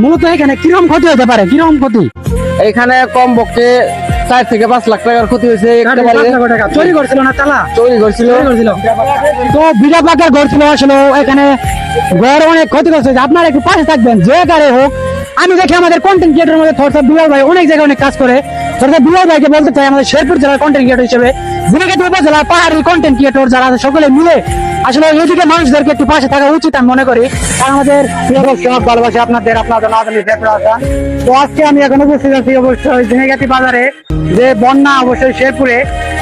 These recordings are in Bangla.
মূলত এখানে কিরকম ক্ষতি হতে পারে, কিরকম ক্ষতি? এখানে কম পক্ষে 4 থেকে 5 লাখ টাকার ক্ষতি হয়েছে। চুরি করছিল না, তালা চুরি করছিল। তো বিরাট আকার ঘর ছিল আসলে এখানে, ঘর অনেক ক্ষতি করছে। আপনারা একটু পাশে থাকবেন যে গাড়ি হোক। আমি দেখি আমাদের কন্টেন্ট ক্রিয়েটর মধ্যে থরসা বিলাল ভাই অনেক জায়গায় অনেক কাজ করে। থরসা বিলাল ভাইকে বলতে চাই আমাদের শেরপুর জেলার কন্টেন্ট ক্রিয়েটর হিসেবে, ঝিনাইগাতি উপজেলার পাহাড়ি কন্টেন্ট ক্রিয়েটর যারা আছে সকলে মিলে আসলে এইদিকে মানুষদেরকে একটু পাশে থাকা উচিত আমি মনে করি। কারণ আমাদের ভালোবাসে আপনাদের তো আজকে আমি এখন উপস্থিত আছি অবশ্যই ঝিনাইগাতি বাজারে। যে বন্যা অবশ্যই শেরপুরে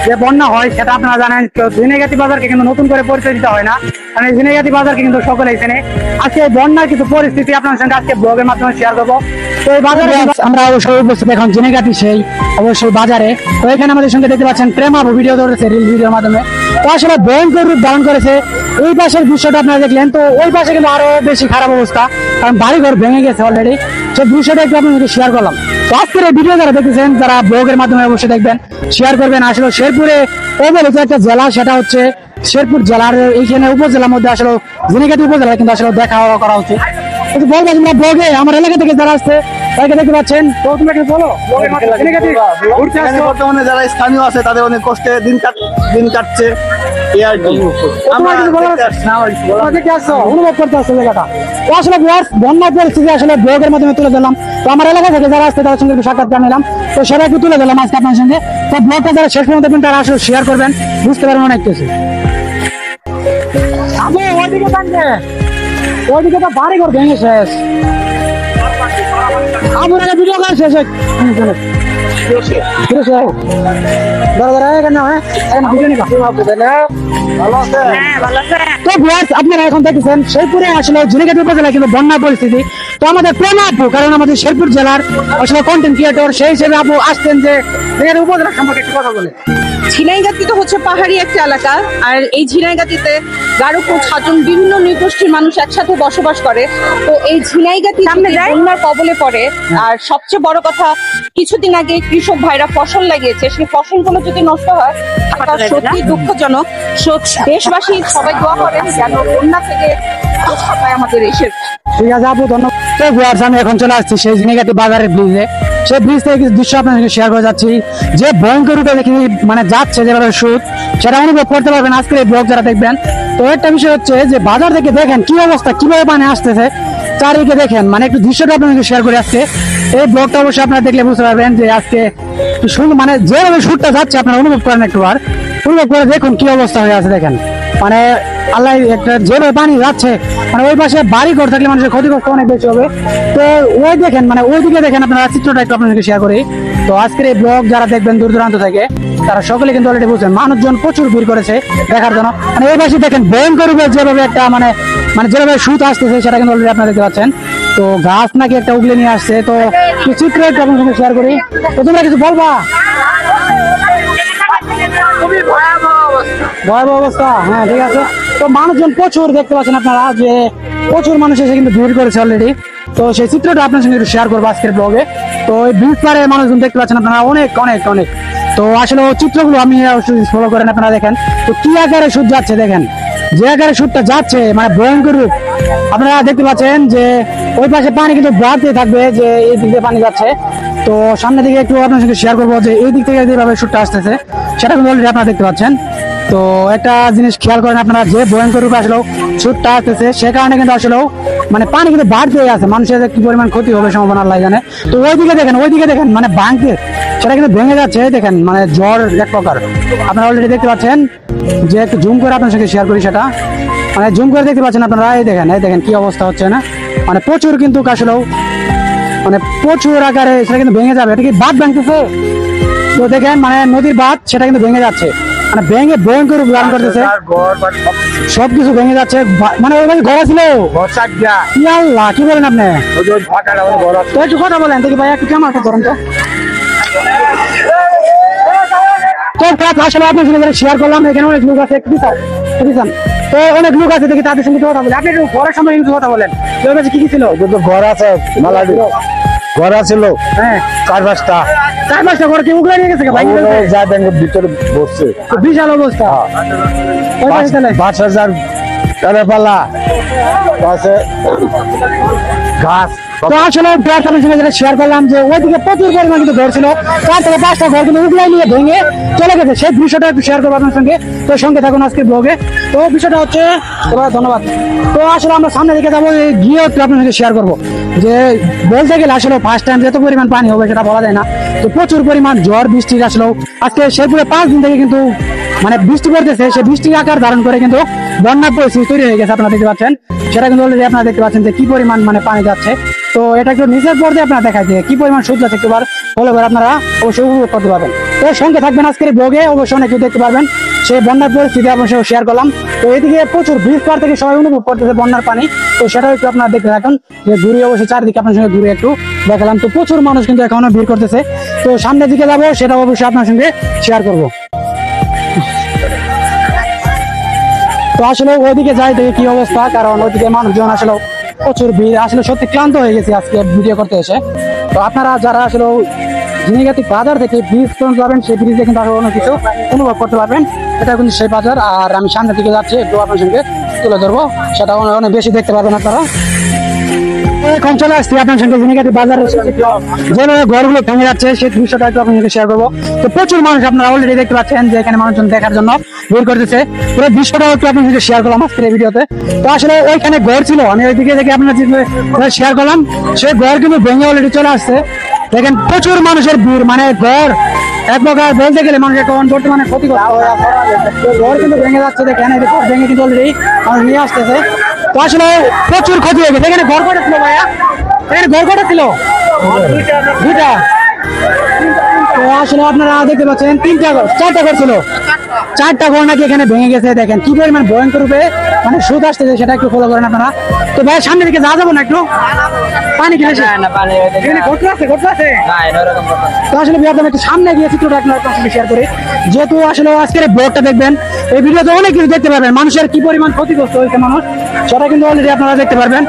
যে বন্যা হয় সেটা আপনারা জানেন। ঝিনাইগাতি বাজারকে কিন্তু নতুন করে পরিচয় দিতে হয় না, কারণ ঝিনাইগাতি বাজারকে কিন্তু সকলে চেনে। আজকে বন্যার কিছু পরিস্থিতি আপনার সঙ্গে আজকে ব্লগের মাধ্যমে শেয়ার করবো। তো এই বাজারে আমরা অবশ্যই উপস্থিত এখন ঝিনাইগাতি সেই অবশ্যই বাজারে। তো এখানে আমাদের সঙ্গে দেখতে পাচ্ছেন প্রেমা ভিডিও ধরেছে রিল ভিডিওর মাধ্যমে। তো আসলে ভয়ঙ্কর রূপ ধারণ করেছে। এই পাশের দৃশ্যটা আপনারা দেখলেন, তো ওই পাশে কিন্তু আরো বেশি খারাপ অবস্থা, কারণ বাড়িঘর ভেঙে গেছে অলরেডি। সেই দৃশ্যটা একটু আপনাদের শেয়ার করলাম। তো আজকের এই ভিডিও যারা দেখতেছেন তারা ব্লগের মাধ্যমে অবশ্যই দেখবেন, শেয়ার করবেন। আসলে শেরপুরে অবহেলিত একটা জেলা, সেটা হচ্ছে শেরপুর জেলার এইখানে উপজেলার মধ্যে আসলে ঝিনাইগাতি উপজেলা কিন্তু আসলে দেখা করা উচিত। কিন্তু বলবো তোমরা ব্লগে আমার এলাকা থেকে যারা আসছে তাদেরকে দেখতে পাচ্ছেন, তো তোমরা কিছু বলো। বর্তমানে যারা স্থানীয় আছে তাদের অনেক কষ্টে দিন কাটছে। অনুভব করতে আসছে জায়গাটা। তো আসলে বন্যা পরিস্থিতি আসলে ব্লগের মাধ্যমে তুলে দিলাম। তো আমার এলাকা থেকে যারা আসছে তাদের সঙ্গে একটু সাক্ষাৎকার নিলাম, তো সেটা একটু তুলে দিলাম আজকে আপনার সঙ্গে। তো ব্লগটা যারা শেষ পর্যন্ত দেখবেন তারা আসলে শেয়ার করবেন, বুঝতে পারবেন অনেক কিছু। ওইদিকে তো বাড়ি ঘর ভেঙে শেষ। আমার ভিডিও কার শেষ আপনারা এখন দেখেছেন শেরপুরে আসলে ঝিনাইগাতি উপজেলা কিন্তু বন্যা পরিস্থিতি। তো আমাদের প্রেমা আপু, কারণ আমাদের শেরপুর জেলার আসলে কন্টেন্ট ক্রিয়েটর, সেই হিসেবে আপু আসছেন যে উপজেলা সম্পর্কে একটু কথা বলে। ঝিনাইগাতি তো হচ্ছে পাহাড়ি একটা এলাকা, আর এই ঝিনাইগাতিতে গারো কোচ হাজং বিভিন্ন নৃগোষ্ঠীর মানুষ একসাথে বসবাস করে। তো এই ঝিনাইগাতি বন্যার কবলে পড়ে, আর সবচেয়ে বড় কথা কিছুদিন আগে কৃষক ভাইরা ফসল লাগিয়েছে, সেই ফসলগুলো যদি নষ্ট হয় এটা সত্যি দুঃখজনক। দেশবাসী সবাই দোয়া করেন যেন বন্যা থেকে রক্ষা পায় আমাদের দেশের। ঠিক আছে আপু, ধন্যবাদ। আমি এখন চলে আসছি সেই ঝিনাইগাতি বাজারের ব্রিজে। সেই ব্রিজ থেকে কিছু দৃশ্য আপনার সঙ্গে শেয়ার করে যাচ্ছি। যে ভয়ঙ্কর রূপে দেখি মানে যাচ্ছে যেভাবে সুদ, সেটা অনুভব করতে পারবেন আজকের এই ব্লগ যারা দেখবেন। তো একটা বিষয় হচ্ছে যে বাজার থেকে দেখেন কি অবস্থা, কিভাবে পানি আসতেছে চারিদিকে দেখেন, মানে একটু দৃশ্যটা আপনাকে শেয়ার করে আসছে। এই ব্লগটা অবশ্যই আপনারা দেখলে বুঝতে পারবেন যে আজকে মানে যেভাবে সুদটা যাচ্ছে আপনারা অনুভব করেন, একটু আর অনুভব করে দেখুন কি অবস্থা হয়ে আছে। দেখেন মানে আল্লাহ একটা যেভাবে পানি যাচ্ছে, মানে ওই পাশে বাড়ি ঘর থাকলে মানুষের ক্ষতিগ্রস্ত অনেক বেশি হবে। তো ওই দেখেন মানে ওইদিকে দেখেন আপনারা, চিত্রটা একটু আপনাদেরকে শেয়ার করি। তো আজকের এই ব্লগ যারা দেখবেন দূর দূরান্ত থেকে তারা সকলে কিন্তু অলরেডি বুঝছেন, মানুষজন প্রচুর ভিড় করেছে দেখার জন্য। মানে এই পাশে দেখেন ভয়ঙ্কর রূপে যেভাবে একটা মানে যেভাবে সুদ আসতেছে সেটা কিন্তু অলরেডি আপনারা দেখতে পাচ্ছেন। তো গাছ নাকি একটা উগলে নিয়ে আসছে। তো চিত্র একটু আপনার সঙ্গে শেয়ার করি। তো তোমরা কিছু বলবা? ভয়াবহ অবস্থা, হ্যাঁ ঠিক আছে। তো মানুষজন প্রচুর দেখতে পাচ্ছেন আপনারা, যে প্রচুর মানুষ এসে কিন্তু ভিড় করেছে অলরেডি। তো সেই চিত্রটা আপনার সঙ্গে একটু শেয়ার করবো আজকের ব্লগে। তো এই ব্রিজ পারে মানুষজন দেখতে পাচ্ছেন আপনারা অনেক অনেক অনেক। তো আসলে চিত্রগুলো আমি ফলো করেন আপনারা দেখেন। তো কি আকারে সুদ যাচ্ছে দেখেন, যে আকারে সুদটা যাচ্ছে মানে ভয়ঙ্কর রূপ আপনারা দেখতে পাচ্ছেন। যে ওই পাশে পানি কিন্তু বাড়তে থাকবে, যে এই দিক দিয়ে পানি যাচ্ছে। তো সামনের দিকে একটু আপনার সঙ্গে শেয়ার করবো যে এই দিক থেকে যেভাবে সুদটা আসতেছে সেটা কিন্তু অলরেডি আপনারা দেখতে পাচ্ছেন। তো একটা জিনিস খেয়াল করেন আপনারা, যে ভয়ঙ্কর রূপে আসলে সুদটা আসতেছে সে কারণে কিন্তু আসলেও মানে পানি কিন্তু বাড়তে আছে, মানুষের কি পরিমাণ ক্ষতি হবে সম্ভাবনা আল্লাহ জানে। তো ওইদিকে দেখেন মানে ভাঙতে সেটা কিন্তু ভেঙে যাচ্ছে দেখেন, মানে জ্বর এক প্রকার আপনারা অলরেডি দেখতে পাচ্ছেন। যে একটু জুম করে আপনার সঙ্গে শেয়ার করি, সেটা মানে জুম করে দেখতে পাচ্ছেন আপনারা। এই দেখেন কি অবস্থা হচ্ছে না, মানে প্রচুর কিন্তু আসলেও মানে প্রচুর আকারে সেটা কিন্তু ভেঙে যাবে। এটা কি বাঁধ ভাঙতেছে? তো দেখেন মানে নদীর বাঁধ সেটা কিন্তু ভেঙে যাচ্ছে, মানে ভেঙে ভয়ঙ্কর রূপ ধারণ করতেছে, সবকিছু ভেঙে যাচ্ছে। মানে ওই ঘর ছিল, আল্লাহ কি বলেন আপনি? তো একটু কথা বলেন দেখি ভাই, একটু কেমন করেন তো। আসলে আপনার সঙ্গে শেয়ার করলাম, এখানে অনেক লোক আছে, তো অনেক লোক আছে দেখি তাদের সঙ্গে কথা বলে। আপনি একটু ঘরের সামনে কিছু কথা বলেন, কি কি ছিল? ঘর আছে, ঘর ছিল, হ্যাঁ 4-5টা ঘর কি উগড়ে নিয়ে গেছে ভাই? ভিতরে বসছে, বিশাল অবস্থা। 5,000 পালা আছে, ঘাস তো আসলে আপনার সঙ্গে যেটা শেয়ার করলাম যে ওইদিকে প্রচুর পরিমাণ কিন্তু ঘর ছিল, 4 থেকে 5টা ঘর কিন্তু উগলাই নিয়ে ভেঙে চলে গেছে। সেই বিষয়টা একটু শেয়ার করবো আপনার সঙ্গে, তো সঙ্গে থাকুন আজকের ব্লগে। তো বিষয়টা হচ্ছে, ধন্যবাদ। তো আসলে আমরা সামনে দিকে যাবো, গিয়ে একটু আপনার সঙ্গে শেয়ার করবো যে বলতে গেলে আসলে ফার্স্ট টাইম যত পরিমাণ পানি হবে সেটা বলা যায় না। তো প্রচুর পরিমাণ ঝড় বৃষ্টি আসলেও আজকে শেরপুরে 5 দিন থেকে কিন্তু মানে বৃষ্টি পড়তেছে, সেই বৃষ্টির আকার ধারণ করে কিন্তু বন্যার পরিস্থিতি তৈরি হয়ে গেছে। আপনারা দেখতে পাচ্ছেন, সেটা কিন্তু অলরেডি আপনারা দেখতে পাচ্ছেন যে কি পরিমাণ মানে পানি যাচ্ছে। তো এটা একটু নিচের পর্যায়ে আপনারা দেখায় যে কি পরিমাণ সূর্য আছে, একবার ফলো করে আপনারা অবশ্যই উপভোগ করতে পারবেন। তো সঙ্গে থাকবেন আজকের ব্লগে, অবশ্যই অনেক কিছু দেখতে পারবেন। সেই বন্যার পরিস্থিতি আপনার সঙ্গে শেয়ার করলাম। তো এদিকে প্রচুর ব্রিজ পার থেকে সবাই অনুভব করতেছে বন্যার পানি, তো সেটাও একটু আপনারা দেখতে থাকুন। যে ঘুরে অবশ্যই চারিদিকে আপনার সঙ্গে ঘুরে একটু দেখালাম। তো প্রচুর মানুষ কিন্তু এখনো ভিড় করতেছে। তো সামনের দিকে যাবো, সেটা অবশ্যই আপনার সঙ্গে শেয়ার করবো। তো আসলে ওইদিকে যাই দেখি কি অবস্থা, কারণ ওইদিকে মানুষজন আসলে প্রচুর ভিড়। আসলে সত্যি ক্লান্ত হয়ে গেছি আজকে ভিডিও করতে এসে। তো আপনারা যারা আসলে ঝিনাইগাতি বাজার থেকে ব্রিজ পর্যন্ত যাবেন, সেই ব্রিজে কিন্তু আসলে অনেক কিছু অনুভব করতে পারবেন। এটা কিন্তু সেই বাজার, আর আমি সামনের দিকে যাচ্ছি, একটু আপনার সঙ্গে তুলে ধরবো, সেটা অনেক বেশি দেখতে পারবেন আপনারা। এখন চলে আসছি আপনার সঙ্গে ঝিনাইগাতি বাজারের যেভাবে ঘরগুলো ভেঙে যাচ্ছে সেই দৃশ্যটা একটু আপনার সঙ্গে শেয়ার করবো। তো প্রচুর মানুষ আপনারা অলরেডি দেখতে পাচ্ছেন যে এখানে মানুষজন দেখার জন্য ভিড় করতেছে। পুরো দৃশ্যটা একটু আপনার সঙ্গে শেয়ার করলাম আজকের এই ভিডিওতে। তো আসলে ওইখানে ঘর ছিল, আমি ওইদিকে থেকে আপনার শেয়ার করলাম, সেই ঘর কিন্তু ভেঙে অলরেডি চলে আসছে। দেখেন প্রচুর মানুষের ভিড়, মানে ঘর এক প্রকার বলতে গেলে মানুষ এখন বর্তমানে ক্ষতিগ্রস্ত হয়ে আছে। তো ঘর কিন্তু ভেঙে যাচ্ছে, দেখেন এই ঘর ভেঙে কিন্তু অলরেডি মানুষ নিয়ে আসতেছে। তো আসলে প্রচুর ক্ষতি হয়ে গেছে। এখানে ঘর কটা ছিল ভাইয়া? এখানে ঘর কটা ছিল? দুইটা। তো আসলে আপনারা দেখতে পাচ্ছেন 4টা ঘর ছিল, 4টা ঘর নাকি এখানে ভেঙে গেছে। দেখেন কি পরিমাণ ভয়ঙ্কর রূপে মানে সুদ আসতেছে, সেটা একটু ফলো করেন আপনারা। তো ভাই সামনের দিকে যাবো না একটু পানি কিনেছে তো আসলে বিয়ার একটু সামনে গিয়ে চিত্রটা আপনার সঙ্গে শেয়ার করি, যেহেতু আসলে আজকের ব্লগটা দেখবেন, এই ভিডিওতে অনেক কিছু দেখতে পারবেন। মানুষের কি পরিমাণ ক্ষতিগ্রস্ত হয়েছে মানুষ, সেটা কিন্তু অলরেডি আপনারা দেখতে পারবেন।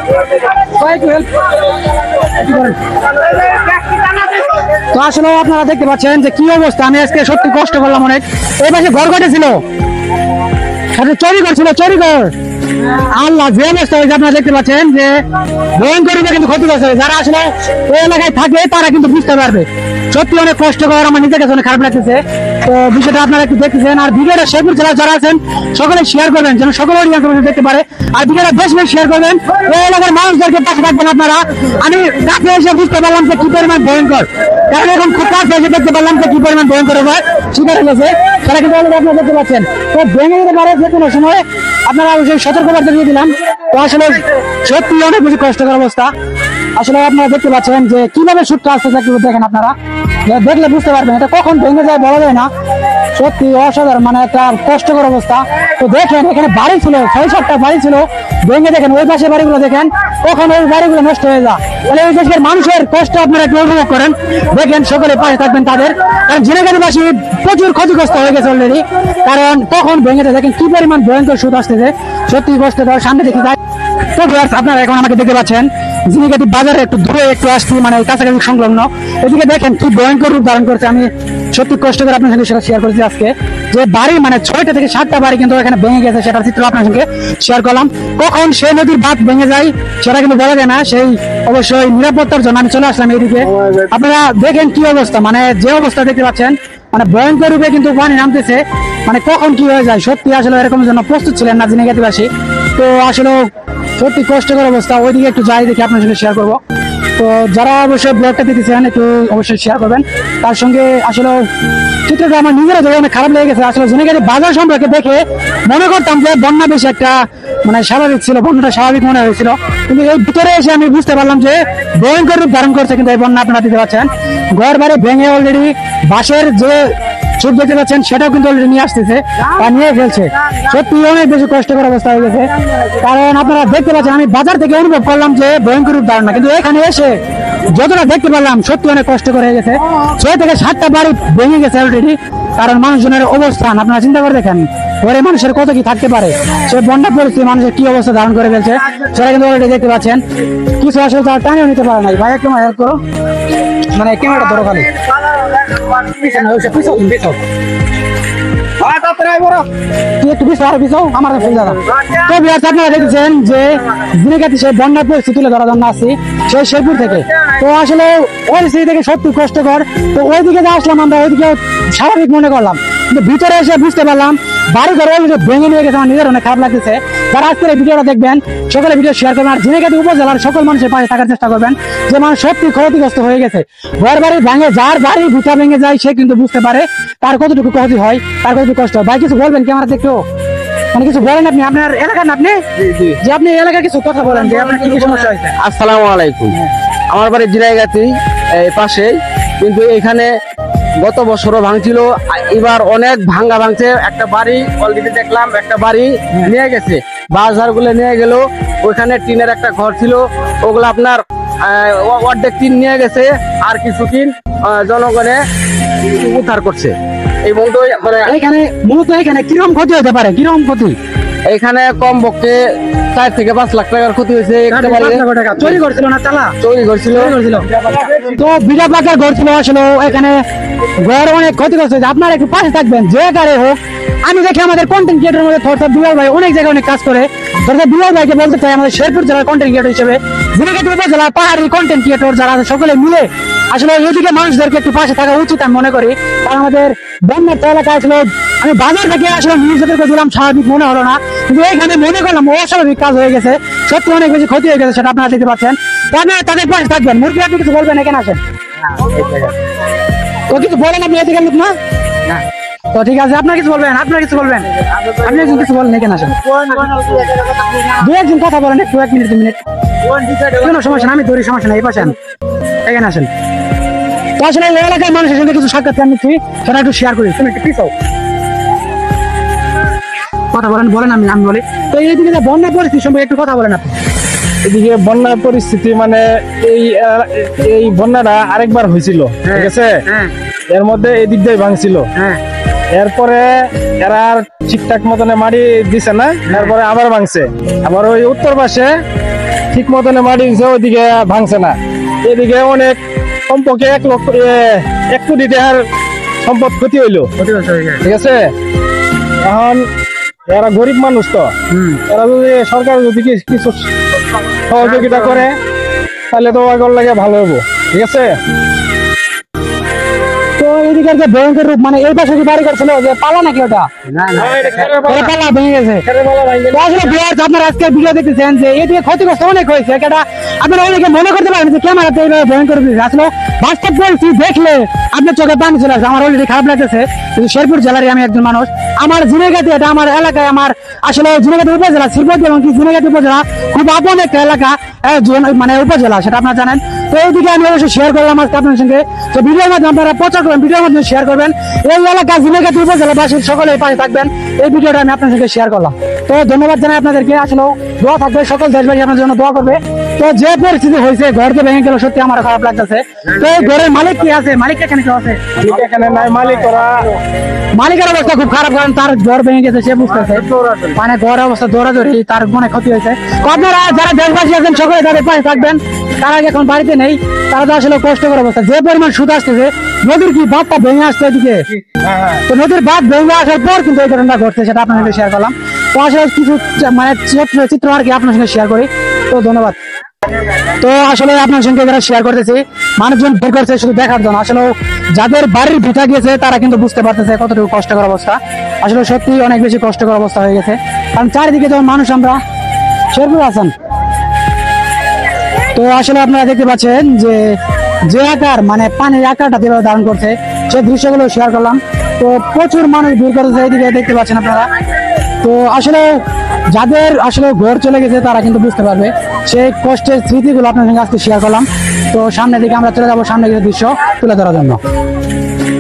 তো আসলে আপনারা দেখতে পাচ্ছেন যে কি অবস্থা। আমি আজকে সত্যি কষ্ট করলাম অনেক। এই পাশে ঘর কটে ছিল, চরিঘর ছিল, চরিঘর। আল্লাহ যে অবস্থা হয়েছে আপনারা দেখতে পাচ্ছেন যে ভয়ঙ্কর কিন্তু ক্ষতিগ্রস্ত হয়েছে। যারা আসলে ওই এলাকায় থাকে তারা কিন্তু বুঝতে পারবে। সত্যি অনেক কষ্টকর, আমার নিজের কাছে অনেক খারাপ লাগতেছে। তো বিষয়টা আপনারা একটু দেখতেছেন। আর ভিডিওটা শেরপুর জেলায় যারা আছেন সকলে শেয়ার করবেন, যেন সকলে দেখতে পারে। আর ভিডিওটা বেশি বেশি শেয়ার করবেন, ওই এলাকার মানুষদেরকে পাশে থাকবেন আপনারা। আমি কাছে এসে বুঝতে পারলাম যে কি পরিমাণ ভয়ঙ্কর, কারণ এখন খুব কাছে এসে দেখতে পারলাম যে কি পরিমাণ ভয়ঙ্কর হয় শিকার হয়েছে। তারা কিন্তু আপনারা দেখতে পাচ্ছেন। তো ভেঙে যেতে পারে যে কোনো সময়, আপনারা অবশ্যই সতর্কবার্তা দিয়ে দিলাম। তো আসলে সত্যি অনেক বেশি কষ্টকর অবস্থা। আসলে আপনারা দেখতে পাচ্ছেন যে কিভাবে শুটটা আসতেছে, একটু দেখেন আপনারা, দেখলে বুঝতে পারবেন এটা কখন ভেঙে যায় বলা যায় না। সত্যি অসাধারণ, মানে একটা কষ্টকর অবস্থা। তো দেখেন এখানে বাড়ি ছিল, 6-7টা বাড়ি ছিল, ভেঙে দেখেন ওই পাশে বাড়িগুলো দেখেন, কখন ওই বাড়িগুলো নষ্ট হয়ে যায়। তাহলে ওই দেশের মানুষের কষ্ট আপনারা একটু অনুভব করেন। দেখেন সকলে পাশে থাকবেন তাদের, কারণ ঝিনাইগাতিবাসী প্রচুর ক্ষতিগ্রস্ত হয়ে গেছে অলরেডি, কারণ কখন ভেঙে যায়। দেখেন কি পরিমাণ ভয়ঙ্কর সুদ আসতেছে, সত্যি কষ্ট দেওয়ার সামনে দেখে যায়। তো আপনারা এখন আমাকে দেখতে পাচ্ছেন ঝিনাইগাতি বাজারে একটু দূরে একটু আসছি, মানে কাছাকাছি সংলগ্ন। এদিকে দেখেন কি ভয়ঙ্কর রূপ ধারণ করছে। আমি সত্যি কষ্ট করে আপনার সঙ্গে সেটা শেয়ার করেছি আজকে, যে বাড়ি মানে 6টা থেকে 7টা বাড়ি কিন্তু এখানে ভেঙে গেছে, সেটার চিত্র আপনার সঙ্গে শেয়ার করলাম। কখন সেই নদীর বাঁধ ভেঙে যায় সেটা কিন্তু বলা যায় না। সেই অবশ্যই নিরাপত্তার জন্য আমি চলে আসলাম এইদিকে। আপনারা দেখেন কি অবস্থা, মানে যে অবস্থা দেখতে পাচ্ছেন, মানে ভয়ঙ্কর রূপে কিন্তু পানি নামতেছে, মানে কখন কি হয়ে যায়। সত্যি আসলে এরকম জন্য প্রস্তুত ছিলেন না ঝিনাইগাতিবাসী। তো আসলে সত্যি কষ্টকর অবস্থা। ওইদিকে একটু যাই দেখি আপনার সঙ্গে শেয়ার করবো। তো যারা অবশ্যই ব্লগটা দেখতেছেন একটু অবশ্যই শেয়ার করবেন। তার সঙ্গে আসলে চিত্রটা আমার নিজেরও দেখে অনেক খারাপ লেগে গেছে। আসলে ঝিনাইগাতি বাজার সম্পর্কে দেখে মনে করতাম যে বন্যা বেশি একটা মানে স্বাভাবিক ছিল, বন্যাটা স্বাভাবিক মনে হয়েছিল, কিন্তু এই ভিতরে এসে আমি বুঝতে পারলাম যে ভয়ঙ্কর রূপ ধারণ করছে কিন্তু এই বন্যা। আপনারা দিতে পারছেন ঘর বাড়ি ভেঙে অলরেডি বাঁশের যে ছুট দেখতে পাচ্ছেন সেটাও কিন্তু অলরেডি নিয়ে আসতেছে বা নিয়ে ফেলছে। সত্যি অনেক বেশি কষ্টকর অবস্থা হয়ে গেছে, কারণ আপনারা দেখতে পাচ্ছেন আমি বাজার থেকে অনুভব করলাম যে ভয়ঙ্কর রূপ ধারণ না, কিন্তু এখানে এসে যতটা দেখতে পারলাম সত্যি অনেক কষ্টকর হয়ে গেছে। 6 থেকে 7টা বাড়ি ভেঙে গেছে অলরেডি, কারণ মানুষজনের অবস্থান আপনারা চিন্তা করে দেখেন ঘরে মানুষের কত কি থাকতে পারে। সে বন্যা পরিস্থিতি মানুষের কি অবস্থা ধারণ করে ফেলছে সেটা কিন্তু অলরেডি দেখতে পাচ্ছেন। কিছু আসলে তার টানিও নিতে পারে নাই। ভাই একটু হেল্প করো, মানে ক্যামেরা ধরো খালি। তুই একটু বিশ আর বিশ আমার কাছে দাদা। তো বিহার আপনারা দেখেছেন যে ঝিনাইগাতি সেই বন্যার পরিস্থিতি তুলে ধরার জন্য আসি সেই শেরপুর থেকে। তো আসলে ওই পরিস্থিতি থেকে সত্যি কষ্টকর। তো ওইদিকে যে আসলাম আমরা ওইদিকে স্বাভাবিক মনে করলাম, কিন্তু ভিতরে এসে বুঝতে পারলাম বাড়ি ঘর ভেঙে নিয়ে গেছে। আমার নিজের অনেক খারাপ লাগতেছে। যারা আজকের এই ভিডিওটা দেখবেন সকলে ভিডিও শেয়ার করবেন আর ঝিনাইগাতি উপজেলার সকল মানুষের পাশে থাকার চেষ্টা করবেন যে মানুষ সত্যি ক্ষতিগ্রস্ত হয়ে গেছে। ঘর বাড়ি ভাঙে, যার বাড়ি ভিটা ভেঙে যায় সে কিন্তু বুঝতে পারে তার কতটুকু ক্ষতি হয়, তার কতটুকু কষ্ট হয়। ভাই কিছু বলবেন কি আমার দেখো, মানে কিছু বলেন আপনি, আপনার এলাকার না আপনি, যে আপনি এলাকার কিছু কথা বলেন যে আপনার কি কি সমস্যা হয়েছে। আসসালামু আলাইকুম। আমার বাড়ি ঝিনাইগাতি পাশেই, কিন্তু এখানে গত বছরও ভাঙছিল, এবার অনেক ভাঙ্গা ভাঙছে। একটা বাড়ি অলরেডি দেখলাম, একটা বাড়ি নিয়ে গেছে, বাজার গুলো নিয়ে গেল। ওইখানে টিনের একটা ঘর ছিল, ওগুলো আপনার অর্ধেক টিন নিয়ে গেছে, আর কিছু টিন জনগণে উদ্ধার করছে। এই বন্ধু মানে এখানে মূলত এখানে কিরকম ক্ষতি হতে পারে, কিরকম ক্ষতি? এখানে কম পক্ষে 4 থেকে 5 লাখ টাকার ক্ষতি হয়েছে। চুরি করছিল না, তালা চুরি করছিল। তো বিরাট বাজার ঘর ছিল আসলে এখানে, ঘর অনেক ক্ষতিগ্রস্ত হয়েছে। আপনারা একটু পাশে থাকবেন যে কারে হোক। আমি দেখি আমাদের কন্টেন্ট ক্রিয়েটর মধ্যে থরথর দুলাল ভাই অনেক জায়গায় অনেক কাজ করে। ধরতে দুলাল ভাইকে বলতে চাই আমাদের শেরপুর জেলার কন্টেন্ট ক্রিয়েটর হিসেবে, ঝিনাইগাতি উপজেলার পাহাড়ি কন্টেন্ট ক্রিয়েটর যারা আছে সকলে মিলে আসলে এদিকে মানুষদেরকে একটু পাশে থাকা উচিত আমি মনে করি। কারণ আমাদের বন্যার তো এলাকায় আসলে আমি বাজার থেকে আসলে নিজেদেরকে দিলাম, স্বাভাবিক মনে হলো না, কিন্তু এখানে মনে করলাম অস্বাভাবিক কাজ হয়ে গেছে। সত্যি অনেক বেশি ক্ষতি হয়ে গেছে, সেটা আপনারা দেখতে পাচ্ছেন। তো আপনারা তাদের পাশে থাকবেন। মুরগি আপনি কিছু বলবেন, এখানে আসেন। তো কিছু বলেন আপনি এদিকে লোক না? তো ঠিক আছে, আপনার কিছু বলবেন, আপনার কিছু বলবেন, আপনি একজন কিছু বলেন, এখানে আসেন। দু একজন কথা বলেন একটু, 1 মিনিট 2 মিনিট, কোনো সমস্যা না, আমি ধরি, সমস্যা না, এই পাশে এখানে আসেন। তো আসলে এই এলাকার মানুষের সঙ্গে কিছু সাক্ষাৎকার নিচ্ছি, সেটা একটু শেয়ার করি। তুমি একটু পিছাও, কথা বলেন, বলেন, আমি আমি বলি। তো এইদিকে যে বন্যা পরিস্থিতি সম্পর্কে একটু কথা বলেন আপনি। এদিকে বন্যার পরিস্থিতি মানে এই বন্যাটা আরেকবার হয়েছিল, ঠিক আছে। এর মধ্যে এই দিক দিয়ে ভাঙছিল, এরপরে এরা আর ঠিকঠাক মতনে মাটি দিছে না, তারপরে আবার ভাঙছে। আবার ওই উত্তর পাশে ঠিক মতনে মাটি দিছে, ওইদিকে ভাঙছে না। এদিকে অনেক কমপক্ষে 1 কোটি টাকার সম্পদ ক্ষতি হইলো, ঠিক আছে। এখন এরা গরিব মানুষ, তো এরা যদি সরকার যদি কিছু সহযোগিতা করে তাহলে তো আগর লাগে ভালো হবো, ঠিক আছে। তো এইদিকের যে ভয়ঙ্কর রূপ, মানে এই পাশে যে বাড়ি করছিল যে পালা নাকি ওটা, ওটা পালা ভেঙে গেছে। তো আসলে বিহার আপনারা আজকে ভিডিও দেখতেছেন যে এদিকে ক্ষতিগ্রস্ত অনেক হয়েছে। এটা আপনারা অনেকে মনে করতে পারেন যে ক্যামেরাতে এইভাবে ভয়ঙ্কর রূপ, আসলে বাস্তব পরিস্থিতি দেখলে আপনার চোখে পানি চলে আসবে। আমার অলরেডি খারাপ লাগতেছে, কিন্তু শেরপুর জেলারই আমি একজন মানুষ। আমার ঝিনাইগাতি, এটা আমার এলাকায়, আমার আসলে ঝিনাইগাতি উপজেলা, শ্রীপতি এবং ঝিনাইগাতি উপজেলা খুব আপন একটা এলাকা, মানে উপজেলা, সেটা আপনারা জানেন। তো এইদিকে আমি অবশ্যই শেয়ার করলাম আজকে আপনার সঙ্গে। তো ভিডিওর মাধ্যমে আপনারা প্রচার করবেন, ভিডিওর মাধ্যমে শেয়ার করবেন। এই এলাকা ঝিনাইগাতি উপজেলাবাসীর সকলে পাশে থাকবেন। এই ভিডিওটা আমি আপনার সঙ্গে শেয়ার করলাম। তো ধন্যবাদ জানাই আপনাদেরকে। আসলে দোয়া থাকবে, সকল দেশবাসী আপনার জন্য দোয়া করবে। তো যে পরিস্থিতি হয়েছে, ঘর তো ভেঙে গেল, সত্যি আমার খারাপ লাগতেছে। তো এই ঘরের মালিক কি আছে, মালিক এখানে কেউ আছে? এখানে নাই মালিক, ওরা মালিকের অবস্থা খুব খারাপ, কারণ তার ঘর ভেঙে গেছে, সে বুঝতেছে, মানে ঘর অবস্থা দৌড়াদৌড়ি, তার মনে ক্ষতি হয়েছে। তো আপনারা যারা দেশবাসী আছেন সকলে তাদের পাশে থাকবেন। তারা এখন বাড়িতে নেই, তারা তো আসলে কষ্টকর অবস্থা। যে পরিমাণ সুদ আসতেছে, নদীর কি বাঁধটা ভেঙে আসছে এদিকে, তো নদীর বাঁধ ভেঙে আসার পর কিন্তু এই ঘটনাটা ঘটছে, সেটা আপনার সঙ্গে শেয়ার করলাম। তো আসলে কিছু মানে চিত্র আর কি আপনার সঙ্গে শেয়ার করি। তো ধন্যবাদ। তো আসলে আপনার সঙ্গে যারা শেয়ার করতেছি, মানুষজন বের করছে শুধু দেখার জন্য। আসলে যাদের বাড়ির ভিটা গিয়েছে তারা কিন্তু বুঝতে পারতেছে কতটুকু কষ্টকর অবস্থা। আসলে সত্যি অনেক বেশি কষ্টকর অবস্থা হয়ে গেছে, কারণ চারিদিকে যখন মানুষ, আমরা শেরপুর আছেন। তো আসলে আপনারা দেখতে পাচ্ছেন যে আকার, মানে পানির আকারটা যেভাবে ধারণ করছে, সেই দৃশ্যগুলো শেয়ার করলাম। তো প্রচুর মানুষ ভিড় করেছে, এইদিকে দেখতে পাচ্ছেন আপনারা। তো আসলে যাদের আসলে ঘর চলে গেছে তারা কিন্তু বুঝতে পারবে সেই কষ্টের স্মৃতিগুলো আপনার সঙ্গে আজকে শেয়ার করলাম। তো সামনের দিকে আমরা চলে যাবো, সামনে কিছু দৃশ্য তুলে ধরার জন্য।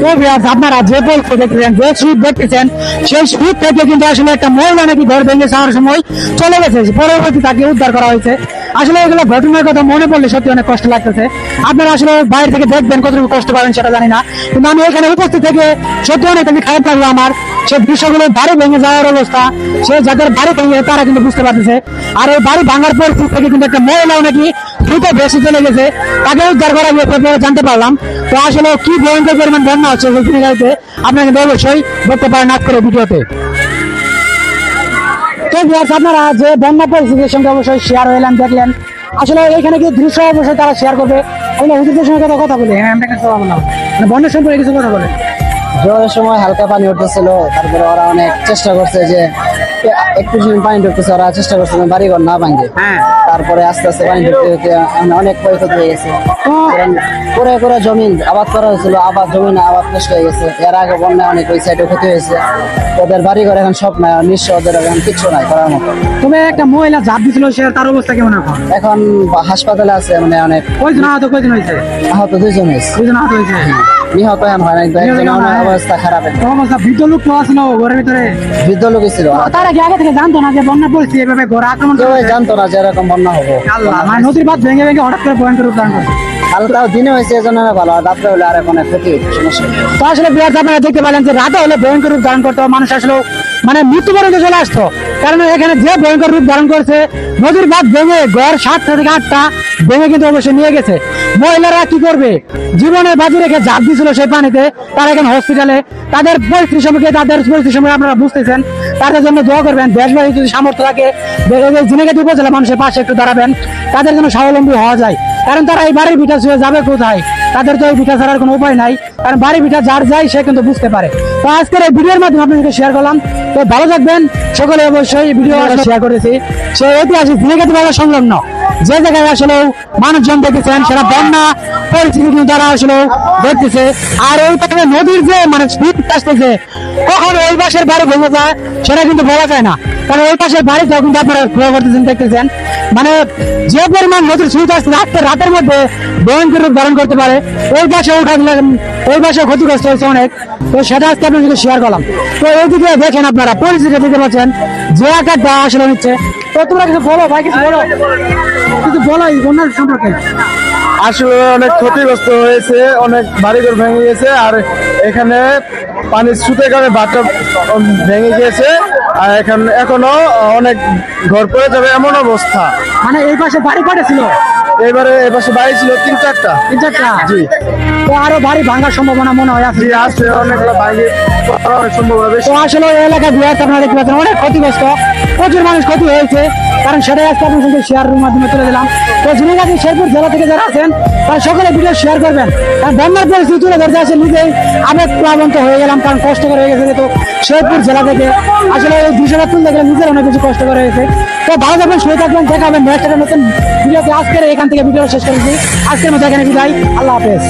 তো আপনারা যে পরিস্থিতি দেখতেছেন, যে শীত দেখতেছেন, সেই শীত থেকে কিন্তু আসলে একটা মহিলা নাকি ঘর ভেঙে যাওয়ার সময় চলে গেছে, পরবর্তী তাকে উদ্ধার করা হয়েছে। আসলে এগুলো ঘটনার কথা মনে পড়লে সত্যি অনেক কষ্ট লাগতেছে। আপনারা আসলে বাইরে থেকে দেখবেন, কতটুকু কষ্ট পাবেন সেটা জানি না, কিন্তু আমি এখানে উপস্থিত থেকে সত্যি অনেক খারাপ লাগলো আমার। সেই দৃশ্যগুলো বাড়ি ভেঙে যাওয়ার অবস্থা, সে যাদের বাড়ি ভেঙে তারা কিন্তু বুঝতে পারতেছে। আর ওই বাড়ি ভাঙার পরিস্থিতি থেকে কিন্তু একটা মহিলাও নাকি দ্রুত বেশি চলে গেছে, তাকে উদ্ধার করা জানতে পারলাম। তো আসলে কি ভয়ঙ্কর পরিমাণ বন্যা হচ্ছে ঝিনাইগাতিতে আপনাকে অবশ্যই দেখতে পারেন আজকের ভিডিওতে। তো ভিউয়ার্স, আপনারা যে বন্যা পরিস্থিতির সঙ্গে অবশ্যই শেয়ার হইলেন, দেখলেন আসলে এখানে কি দৃশ্য অবশ্যই তারা শেয়ার করবে। আমরা হুজুরদের সঙ্গে কথা বলি, হ্যাঁ আমরা কিছু বললাম মানে বন্যার সম্পর্কে কিছু কথা বলে। ঝড়ের সময় হালকা পানি উঠতেছিল, তারপরে ওরা অনেক চেষ্টা করছে যে একটু যখন পানি ঢুকতেছে ওরা চেষ্টা করছে যেন বাড়িঘর না ভাঙে। তারপরে আস্তে আস্তে পানি ঢুকতে ঢুকতে অনেক ক্ষয়ক্ষতি হয়ে গেছে। কারণ করে করে জমিন আবাদ করা হয়েছিল, জমিন আবাদ নষ্ট হয়ে গেছে। এর আগে বন্যা অনেক ওই সাইডে ক্ষতি হয়েছে, ওদের বাড়িঘর এখন সব নাই, নিঃস্ব, ওদের এখন কিচ্ছু নাই করার মতো। তবে একটা মহিলা ঝাঁপ দিছিল, সে তার অবস্থা কেমন এখন? এখন হাসপাতালে আছে, মানে অনেক কয়জন আহত, কয়জন হয়েছে? আহত 2 জন হয়েছে, দুজন আহত হয়েছে। নিহত এখন হয় না, কিন্তু একজনের অবস্থা খারাপ। তো অবস্থা বৃদ্ধ লোক তো আছিল ঘরের ভিতরে, বৃদ্ধ লোক ছিল, তারা কি আগে থেকে জানতো না যে বন্যা পরিস্থিতি এভাবে ঘর আক্রমণ কেউ করবে? জানতো না যে এরকম বন্যা হবে। আল্লাহ, মানে নদীর বাঁধ ভেঙে ভেঙে হঠাৎ করে ভয়ঙ্কর রূপ ধারণ করছে। হালকা দিনে হয়েছে এজন্য ভালো, আর রাত্রে হলে আর অনেক ক্ষতি হচ্ছে, সমস্যা। তো আসলে বিহার আপনারা দেখতে পেলেন যে রাতে হলে ভয়ঙ্কর রূপ ধারণ করতো, মানুষ আসলে মানে মৃত্যু পর্যন্ত চলে আসতো। কারণ এখানে যে ভয়ঙ্কর রূপ ধারণ করছে, নদীর বাঁধ ভেঙে ঘর 7 থেকে 8টা ভেঙে কিন্তু অবশ্যই নিয়ে গেছে। মহিলারা কি করবে, জীবনের বাজি রেখে ঝাঁপ দিয়েছিল সেই পানিতে, তারা এখন হসপিটালে। তাদের পরিস্থিতি সম্পর্কে আপনারা বুঝতেছেন, তাদের জন্য দোয়া করবেন। দেশবাসী যদি সামর্থ্য থাকে, ঝিনাইগাতি উপজেলা মানুষের পাশে একটু দাঁড়াবেন, তাদের জন্য স্বাবলম্বী হওয়া যায়। কারণ তারা এই বাড়ির ভিটা ছুঁয়ে যাবে কোথায়, তাদের তো এই ভিটা ছাড়ার কোনো উপায় নাই। কারণ বাড়ি ভিটা যার যায় সে কিন্তু বুঝতে পারে। তো আজকের এই ভিডিওর মাধ্যমে আপনাদেরকে শেয়ার করলাম। তো ভালো থাকবেন সকলে, অবশ্যই ভিডিও শেয়ার করেছি। সে ঐতিহাসিক ঝিনাইগাতি বাজার সংলগ্ন যে জায়গায় আসলে মানুষজন দেখেছেন, সেটা বন্যা পরিস্থিতি কিন্তু তারা আসলে দেখতেছে। আর ওই পাশে নদীর যে মানে স্পিড আসতেছে, কখন ওই পাশের বাড়ি ভেঙে যায় সেটা কিন্তু বলা যায় না। কারণ ওই পাশের বাড়িটাও কিন্তু আপনারা ঘুরে করতেছেন, দেখতেছেন মানে যে পরিমাণ নদীর স্রোত আসছে রাতের মধ্যে ভয়ঙ্কর রূপ ধারণ করতে পারে। ওই পাশে উঠা দিলে ওই পাশে ক্ষতিগ্রস্ত হয়েছে অনেক। তো সেটা আজকে আপনাদেরকে শেয়ার করলাম। তো এইদিকে দেখেন আপনারা পরিস্থিতি দেখতে পাচ্ছেন যে আকারটা আসলে হচ্ছে। তো তোমরা কিছু বলো ভাই, কিছু বলো, কিছু বলো এই বন্যার সম্পর্কে। আসলে অনেক ক্ষতিগ্রস্ত হয়েছে, অনেক বাড়িঘর ভেঙে গেছে, আর এখানে পানির স্রোতের কারণে বাঁধটা ভেঙে গিয়েছে, আর এখনো অনেক ঘর পড়ে যাবে এমন অবস্থা। মানে এই পাশে বাড়ি কটা ছিল? এবারে এ পাশে বাড়ি ছিল 3-4টা। 3-4টা? জি। তো আরো বাড়ি ভাঙার সম্ভাবনা মনে হয় আছে? জি আছে, অনেকগুলো ভাঙে সম্ভব হবে। তো আসলে এই এলাকায় বিহার আপনারা দেখতে পাচ্ছেন অনেক ক্ষতিগ্রস্ত, প্রচুর মানুষ ক্ষতি হয়েছে। কারণ সেটাই আজকে আপনার সঙ্গে শেয়ারের মাধ্যমে তুলে দিলাম। তো ঝিনাইগাতি শেরপুর জেলা থেকে যারা আছেন তারা সকলে ভিডিও শেয়ার করবেন। কারণ বন্যার পরিস্থিতি তুলে ধরতে আসে নিজেই আবেগ প্লাবন্ত হয়ে গেলাম, কারণ কষ্টকর হয়ে গেছে। তো শেরপুর জেলা থেকে আসলে এই দৃশ্যটা তুলতে গেলে নিজের অনেক কিছু কষ্টকর হয়েছে। তো ভালো থাকবেন, সুস্থ থাকবেন, দেখা হবে নেক্সট একটা নতুন ভিডিওতে। আজকের এখান থেকে ভিডিও শেষ করেছি, আজকের মতো এখানে বিদায়, আল্লাহ হাফেজ।